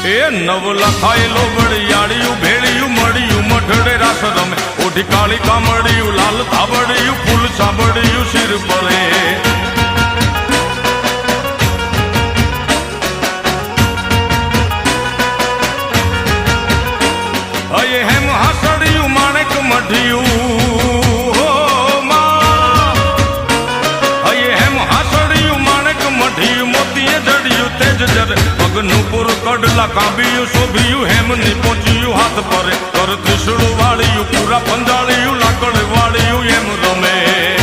એ નવ લખાયેલો વળિયાળિયું ભેળિયું મળ્યું મઢડે રાસ રમે ઓઢી કાળી કામડિયું લાલ ધાબડિયું ફૂલ સાંભળિયું શિર પરે અયે હેમ હાસડિયું માણેક મઢિયું અયે હેમ હાસડિયું માણેક મઢિયું મોતીએ જડિયું તેજ જરે પગનું પુર કડલા કાંબિયું શોભિયું હેમની પહોંચ્યું હાથ પરે કર ત્રિશુળ વાળિયું પૂરા પંજાળિયું લાકડ વાળિયું એમ રમે